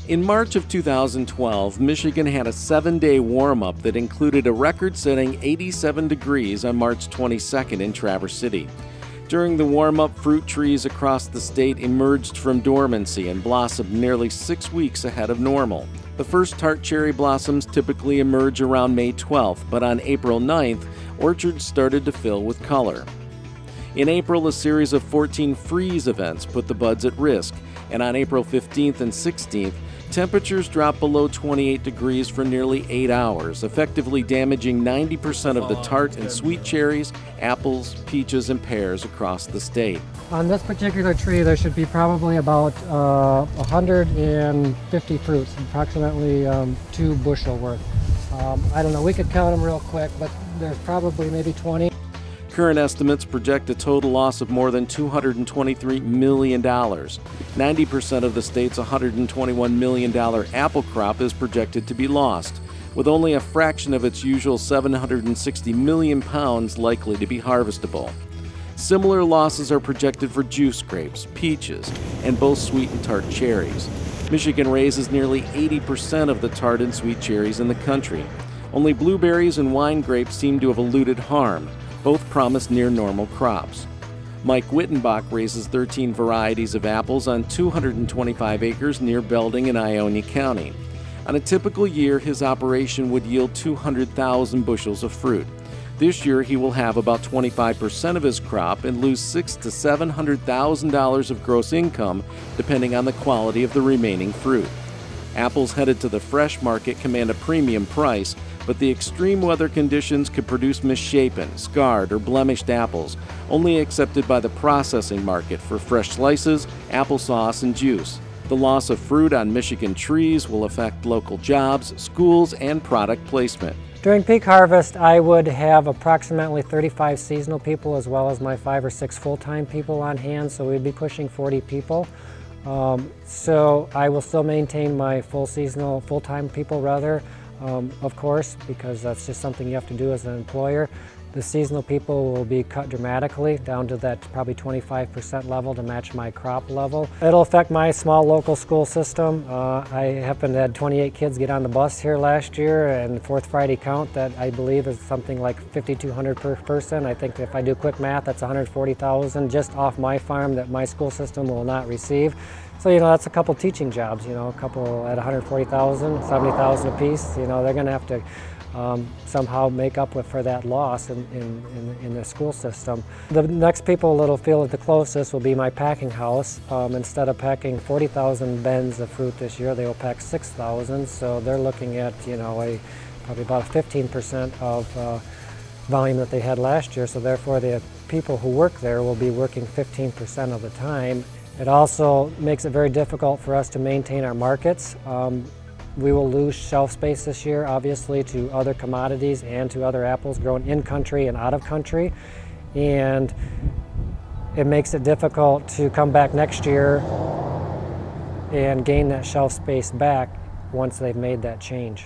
In March of 2012, Michigan had a 7-day warm-up that included a record-setting 87 degrees on March 22nd in Traverse City. During the warm-up, fruit trees across the state emerged from dormancy and blossomed nearly 6 weeks ahead of normal. The first tart cherry blossoms typically emerge around May 12th, but on April 9th, orchards started to fill with color. In April, a series of 14 freeze events put the buds at risk, and on April 15th and 16th, temperatures dropped below 28 degrees for nearly 8 hours, effectively damaging 90% of the tart and sweet cherries, apples, peaches, and pears across the state. On this particular tree, there should be probably about 150 fruits, approximately 2 bushel worth. I don't know, we could count them real quick, but there's probably maybe 20. Current estimates project a total loss of more than $223 million. 90% of the state's $121 million apple crop is projected to be lost, with only a fraction of its usual 760 million pounds likely to be harvestable. Similar losses are projected for juice grapes, peaches, and both sweet and tart cherries. Michigan raises nearly 80% of the tart and sweet cherries in the country. Only blueberries and wine grapes seem to have eluded harm. Both promise near normal crops. Mike Wittenbach raises 13 varieties of apples on 225 acres near Belding in Ionia County. On a typical year, his operation would yield 200,000 bushels of fruit. This year, he will have about 25% of his crop and lose $600,000 to $700,000 of gross income, depending on the quality of the remaining fruit. Apples headed to the fresh market command a premium price, but the extreme weather conditions could produce misshapen, scarred, or blemished apples, only accepted by the processing market for fresh slices, applesauce, and juice. The loss of fruit on Michigan trees will affect local jobs, schools, and product placement. During peak harvest, I would have approximately 35 seasonal people as well as my 5 or 6 full-time people on hand, so we'd be pushing 40 people. So I will still maintain my full-time people rather, of course, because that's just something you have to do as an employer. The seasonal people will be cut dramatically down to that probably 25% level to match my crop level. It'll affect my small local school system. I happened to have 28 kids get on the bus here last year, and the fourth Friday count that I believe is something like 5,200 per person. I think if I do quick math, that's 140,000 just off my farm that my school system will not receive. So, that's a couple teaching jobs, a couple at 140,000, 70,000 apiece. They're going to have to somehow make up for that loss in the school system. The next people that'll feel it the closest will be my packing house. Instead of packing 40,000 bins of fruit this year, they will pack 6,000. So they're looking at, probably about 15% of volume that they had last year. So therefore, the people who work there will be working 15% of the time. It also makes it very difficult for us to maintain our markets. We will lose shelf space this year, obviously, to other commodities and to other apples grown in country and out of country. And it makes it difficult to come back next year and gain that shelf space back once they've made that change.